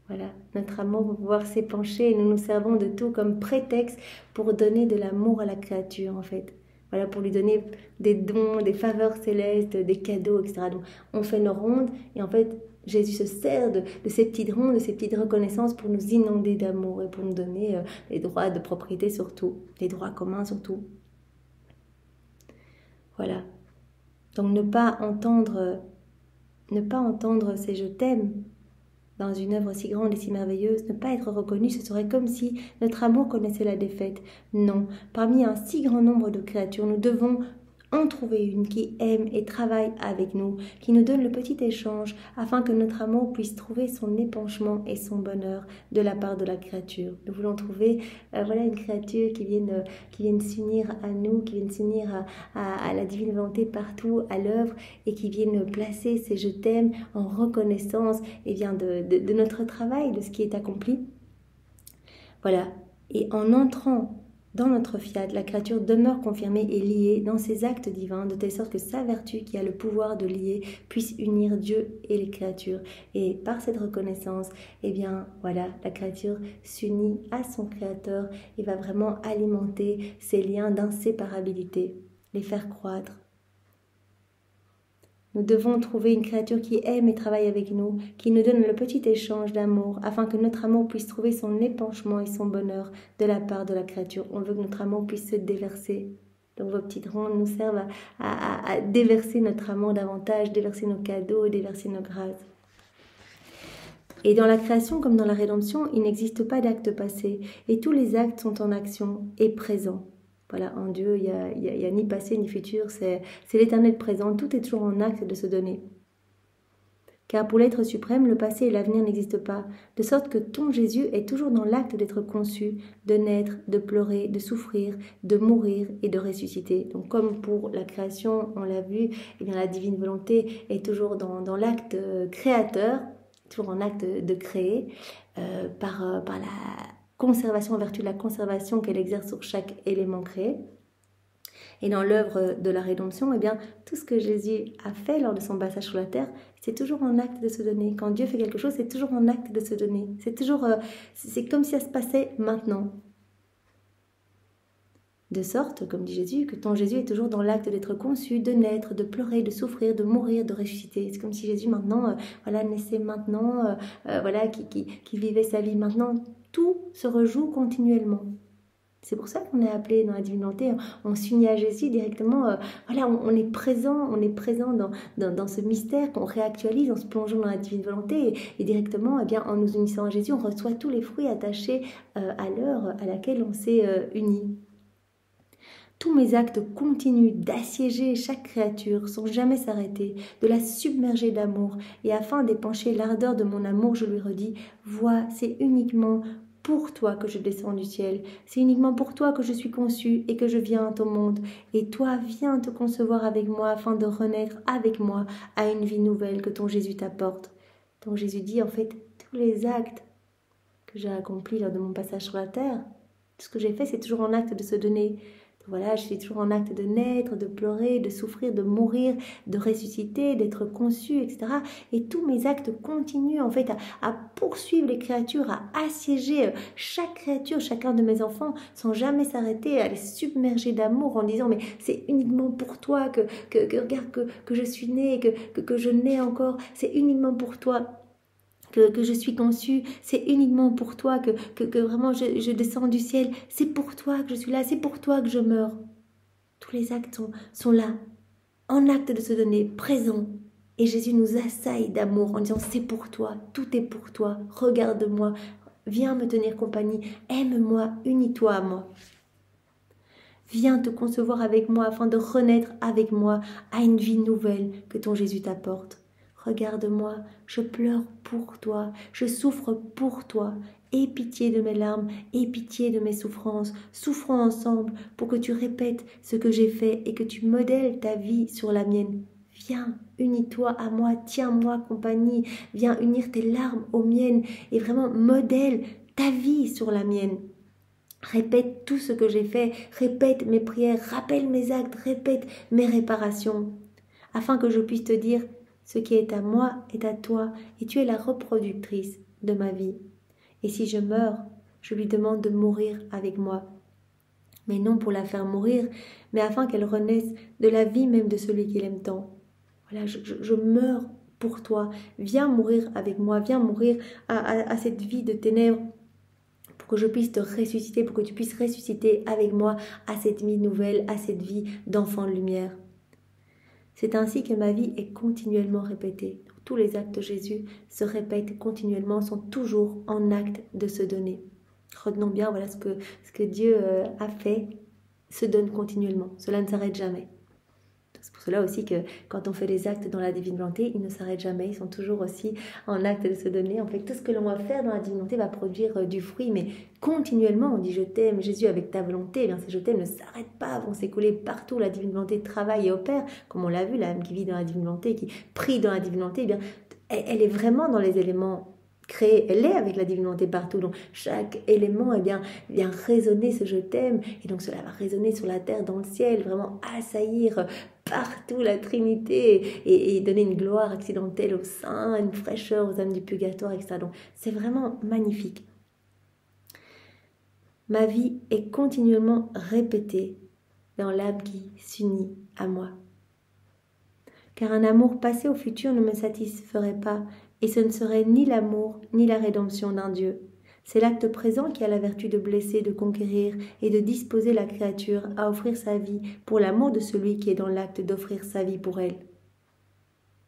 [SPEAKER 1] Voilà, notre amour va pouvoir s'épancher et nous nous servons de tout comme prétexte pour donner de l'amour à la créature en fait. Voilà, pour lui donner des dons, des faveurs célestes, des cadeaux, etc. Donc on fait nos rondes et en fait Jésus se sert de ces petites rondes, de ces petites reconnaissances pour nous inonder d'amour et pour nous donner les droits de propriété sur tout, les droits communs sur tout. Voilà. Donc ne pas entendre ces je t'aime dans une œuvre si grande et si merveilleuse, ne pas être reconnu, ce serait comme si notre amour connaissait la défaite. Non, parmi un si grand nombre de créatures, nous devons en trouver une qui aime et travaille avec nous, qui nous donne le petit échange afin que notre amour puisse trouver son épanchement et son bonheur de la part de la créature. Nous voulons trouver une créature qui vienne s'unir à nous, qui vienne s'unir à la divine volonté partout à l'œuvre et qui vienne placer ces je t'aime en reconnaissance de notre travail, de ce qui est accompli. Voilà. Et en entrant dans notre fiat, la créature demeure confirmée et liée dans ses actes divins, de telle sorte que sa vertu, qui a le pouvoir de lier, puisse unir Dieu et les créatures. Et par cette reconnaissance, la créature s'unit à son Créateur et va vraiment alimenter ces liens d'inséparabilité, les faire croître. Nous devons trouver une créature qui aime et travaille avec nous, qui nous donne le petit échange d'amour, afin que notre amour puisse trouver son épanchement et son bonheur de la part de la créature. On veut que notre amour puisse se déverser. Donc vos petites rondes nous servent à déverser notre amour davantage, déverser nos cadeaux, déverser nos grâces. Et dans la création comme dans la rédemption, il n'existe pas d'acte passé, et tous les actes sont en action et présents. Voilà, en Dieu, il y a ni passé ni futur, c'est l'éternel présent, tout est toujours en acte de se donner. Car pour l'être suprême, le passé et l'avenir n'existent pas, de sorte que ton Jésus est toujours dans l'acte d'être conçu, de naître, de pleurer, de souffrir, de mourir et de ressusciter. Donc comme pour la création, on l'a vu, la divine volonté est toujours dans l'acte créateur, toujours en acte de créer, par la conservation, en vertu de la conservation qu'elle exerce sur chaque élément créé. Et dans l'œuvre de la rédemption, tout ce que Jésus a fait lors de son passage sur la terre, c'est toujours en acte de se donner. Quand Dieu fait quelque chose, c'est toujours en acte de se donner. C'est comme si ça se passait maintenant. De sorte, comme dit Jésus, que ton Jésus est toujours dans l'acte d'être conçu, de naître, de pleurer, de souffrir, de mourir, de ressusciter. C'est comme si Jésus maintenant, naissait maintenant, qui vivait sa vie maintenant. Tout se rejoue continuellement. C'est pour ça qu'on est appelé dans la divine volonté, on s'unit à Jésus directement, on est présent dans ce mystère qu'on réactualise en se plongeant dans la divine volonté et directement, en nous unissant à Jésus, on reçoit tous les fruits attachés à l'heure à laquelle on s'est unis. Tous mes actes continuent d'assiéger chaque créature sans jamais s'arrêter, de la submerger d'amour, et afin d'épancher l'ardeur de mon amour, je lui redis, vois, c'est uniquement pour toi que je descends du ciel, c'est uniquement pour toi que je suis conçu et que je viens au monde, et toi viens te concevoir avec moi afin de renaître avec moi à une vie nouvelle que ton Jésus t'apporte. Donc Jésus dit en fait, tous les actes que j'ai accompli lors de mon passage sur la terre. Tout ce que j'ai fait, c'est toujours en acte de se donner. Voilà, je suis toujours en acte de naître, de pleurer, de souffrir, de mourir, de ressusciter, d'être conçu, etc. Et tous mes actes continuent en fait à poursuivre les créatures, à assiéger chaque créature, chacun de mes enfants, sans jamais s'arrêter, à les submerger d'amour en disant mais c'est uniquement pour toi que regarde que je suis née, que je nais encore, c'est uniquement pour toi. Que je suis conçue, c'est uniquement pour toi que vraiment je descends du ciel, c'est pour toi que je suis là, c'est pour toi que je meurs. Tous les actes sont là, en acte de se donner, présents. Et Jésus nous assaille d'amour en disant c'est pour toi, tout est pour toi, regarde-moi, viens me tenir compagnie, aime-moi, unis-toi à moi. Viens te concevoir avec moi afin de renaître avec moi à une vie nouvelle que ton Jésus t'apporte. Regarde-moi, je pleure pour toi, je souffre pour toi. Aie pitié de mes larmes, aie pitié de mes souffrances. Souffrons ensemble pour que tu répètes ce que j'ai fait et que tu modèles ta vie sur la mienne. Viens, unis-toi à moi, tiens-moi compagnie, viens unir tes larmes aux miennes et vraiment modèle ta vie sur la mienne. Répète tout ce que j'ai fait, répète mes prières, rappelle mes actes, répète mes réparations, afin que je puisse te dire ce qui est à moi est à toi, et tu es la reproductrice de ma vie. Et si je meurs, je lui demande de mourir avec moi. Mais non pour la faire mourir, mais afin qu'elle renaisse de la vie même de celui qui l'aime tant. Voilà, je meurs pour toi. Viens mourir avec moi, viens mourir à cette vie de ténèbres, pour que je puisse te ressusciter, pour que tu puisses ressusciter avec moi à cette vie nouvelle, à cette vie d'enfant de lumière. C'est ainsi que ma vie est continuellement répétée. Tous les actes de Jésus se répètent continuellement, sont toujours en acte de se donner. Retenons bien, voilà ce que Dieu a fait, se donne continuellement. Cela ne s'arrête jamais. C'est pour cela aussi que quand on fait des actes dans la divine volonté, ils ne s'arrêtent jamais, ils sont toujours aussi en acte de se donner. En fait, tout ce que l'on va faire dans la divine volonté va produire du fruit, mais continuellement, on dit je t'aime Jésus avec ta volonté, eh bien ces je t'aime ne s'arrêtent pas, vont s'écouler partout, la divine volonté travaille et opère, comme on l'a vu, l'âme qui vit dans la divine volonté, qui prie dans la divine volonté, eh bien, elle est vraiment dans les éléments créée, elle est avec la divine volonté partout, donc chaque élément vient résonner ce je t'aime, et donc cela va résonner sur la terre, dans le ciel, vraiment assaillir partout la Trinité, et donner une gloire accidentelle aux saints, une fraîcheur aux âmes du purgatoire, etc. Donc c'est vraiment magnifique. Ma vie est continuellement répétée dans l'âme qui s'unit à moi. Car un amour passé au futur ne me satisferait pas, et ce ne serait ni l'amour, ni la rédemption d'un Dieu. C'est l'acte présent qui a la vertu de blesser, de conquérir et de disposer la créature à offrir sa vie pour l'amour de celui qui est dans l'acte d'offrir sa vie pour elle.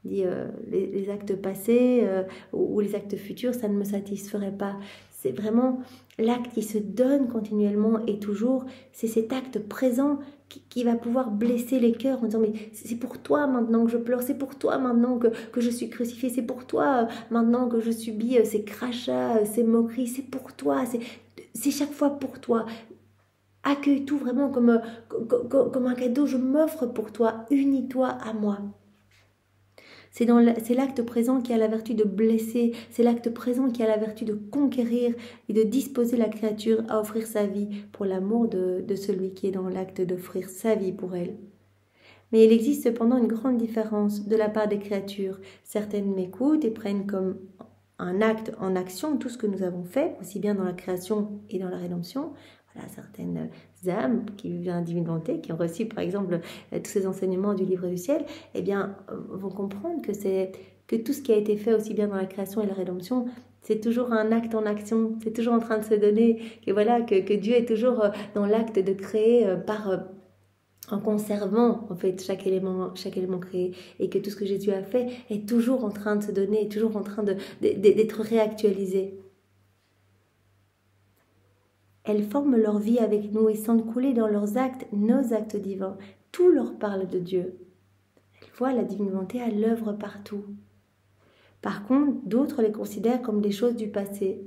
[SPEAKER 1] Dit, les actes passés ou les actes futurs, ça ne me satisferait pas. C'est vraiment l'acte qui se donne continuellement et toujours, c'est cet acte présent qui va pouvoir blesser les cœurs en disant mais c'est pour toi maintenant que je pleure, c'est pour toi maintenant que je suis crucifiée, c'est pour toi maintenant que je subis ces crachats, ces moqueries, c'est pour toi, c'est chaque fois pour toi. Accueille tout vraiment comme un cadeau, je m'offre pour toi, unis-toi à moi. C'est l'acte présent qui a la vertu de blesser, c'est l'acte présent qui a la vertu de conquérir et de disposer la créature à offrir sa vie pour l'amour de celui qui est dans l'acte d'offrir sa vie pour elle. Mais il existe cependant une grande différence de la part des créatures. Certaines m'écoutent et prennent comme un acte en action tout ce que nous avons fait, aussi bien dans la création et dans la rédemption. Voilà, certaines âmes qui vivent dans la divine volonté, qui ont reçu par exemple tous ces enseignements du livre du ciel, eh bien, vont comprendre que tout ce qui a été fait aussi bien dans la création et la rédemption, c'est toujours un acte en action, c'est toujours en train de se donner, que voilà, que Dieu est toujours dans l'acte de créer en conservant en fait chaque élément créé, et que tout ce que Jésus a fait est toujours en train de se donner, est toujours en train d'être réactualisé. Elles forment leur vie avec nous et sentent couler dans leurs actes nos actes divins. Tout leur parle de Dieu. Elles voient la divine volonté à l'œuvre partout. Par contre, d'autres les considèrent comme des choses du passé.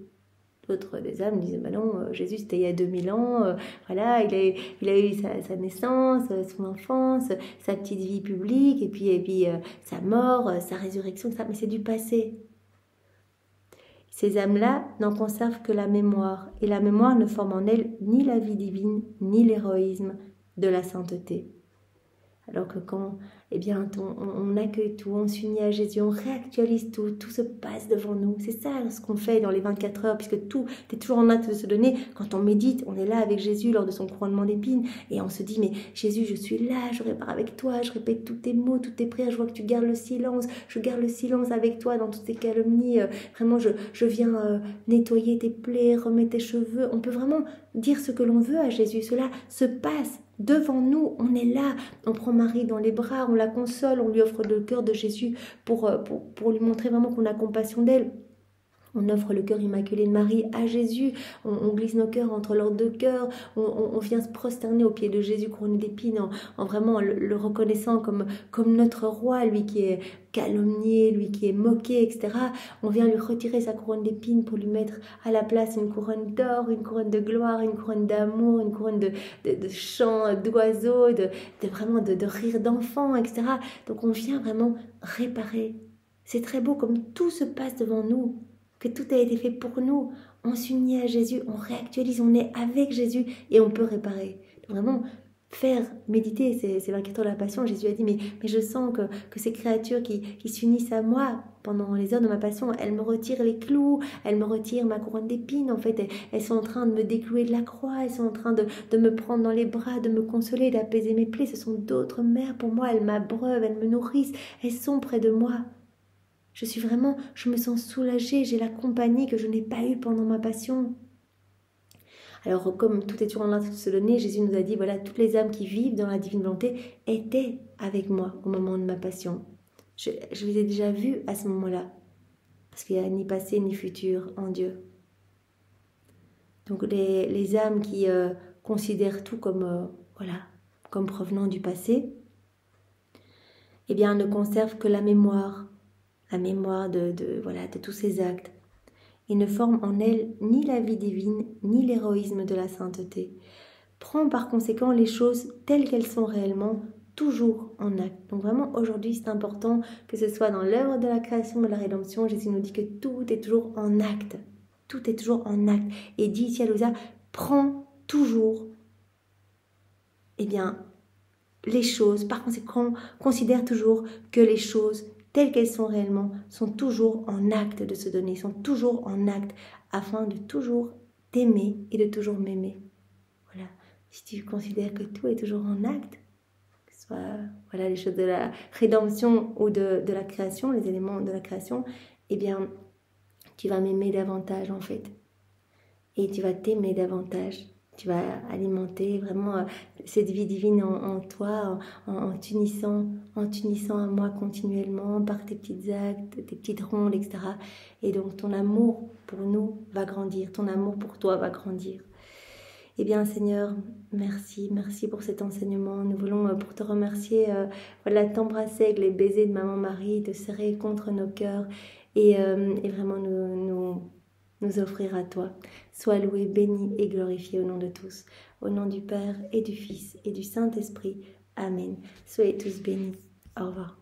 [SPEAKER 1] D'autres des âmes disent bah non, Jésus c'était il y a 2000 ans, voilà, il a eu sa naissance, son enfance, sa petite vie publique, et puis sa mort, sa résurrection, ça, mais c'est du passé. Ces âmes-là n'en conservent que la mémoire, et la mémoire ne forme en elles ni la vie divine, ni l'héroïsme de la sainteté. Alors que quand on accueille tout, on s'unit à Jésus, on réactualise tout, tout se passe devant nous. C'est ça ce qu'on fait dans les 24 heures, puisque tout est toujours en acte de se donner. Quand on médite, on est là avec Jésus lors de son couronnement d'épines, et on se dit, mais Jésus, je suis là, je répare avec toi, je répète tous tes mots, toutes tes prières, je vois que tu gardes le silence, je garde le silence avec toi dans toutes tes calomnies, vraiment je viens nettoyer tes plaies, remettre tes cheveux. On peut vraiment dire ce que l'on veut à Jésus, cela se passe devant nous, on est là, on prend Marie dans les bras, on la console, on lui offre le cœur de Jésus pour lui montrer vraiment qu'on a compassion d'elle. On offre le cœur immaculé de Marie à Jésus, on glisse nos cœurs entre leurs deux cœurs, on vient se prosterner au pied de Jésus couronné d'épines en vraiment le reconnaissant comme notre roi, lui qui est calomnié, lui qui est moqué, etc. On vient lui retirer sa couronne d'épines pour lui mettre à la place une couronne d'or, une couronne de gloire, une couronne d'amour, une couronne de chants d'oiseaux, vraiment de rire d'enfants, etc. Donc on vient vraiment réparer. C'est très beau comme tout se passe devant nous, que tout a été fait pour nous. On s'unit à Jésus, on réactualise, on est avec Jésus et on peut réparer. Donc vraiment, méditer ces 24 heures de la passion. Jésus a dit, mais je sens que ces créatures qui s'unissent à moi pendant les heures de ma passion, elles me retirent les clous, elles me retirent ma couronne d'épines. En fait, elles sont en train de me déclouer de la croix, elles sont en train de me prendre dans les bras, de me consoler, d'apaiser mes plaies. Ce sont d'autres mères pour moi, elles m'abreuvent, elles me nourrissent, elles sont près de moi. Je me sens soulagée, j'ai la compagnie que je n'ai pas eue pendant ma passion. Alors, comme tout est toujours en train de se donner, Jésus nous a dit, voilà, toutes les âmes qui vivent dans la divine volonté étaient avec moi au moment de ma passion. Je les ai déjà vues à ce moment-là, parce qu'il n'y a ni passé ni futur en Dieu. Donc, les âmes qui considèrent tout comme provenant du passé, eh bien, ne conservent que la mémoire de tous ces actes, et ne forme en elle ni la vie divine, ni l'héroïsme de la sainteté. Prends par conséquent les choses telles qu'elles sont réellement, toujours en acte. Donc vraiment, aujourd'hui, c'est important que ce soit dans l'œuvre de la création, de la rédemption. Jésus nous dit que tout est toujours en acte. Tout est toujours en acte. Et dit ici à Louisa, prends toujours, les choses. Par conséquent, considère toujours que les choses telles qu'elles sont réellement, sont toujours en acte de se donner, sont toujours en acte, afin de toujours t'aimer et de toujours m'aimer. Voilà. Si tu considères que tout est toujours en acte, que ce soit les choses de la rédemption ou de la création, les éléments de la création, tu vas m'aimer davantage en fait. Et tu vas t'aimer davantage. Tu vas alimenter vraiment cette vie divine en toi, en t'unissant à moi continuellement par tes petits actes, tes petites rondes, etc. Et donc ton amour pour nous va grandir, ton amour pour toi va grandir. Eh bien Seigneur, merci pour cet enseignement. Nous voulons pour te remercier, t'embrasser avec les baisers de Maman Marie, te serrer contre nos cœurs et vraiment nous offrir à toi. Sois loué, béni et glorifié au nom de tous. Au nom du Père et du Fils et du Saint-Esprit. Amen. Soyez tous bénis. Au revoir.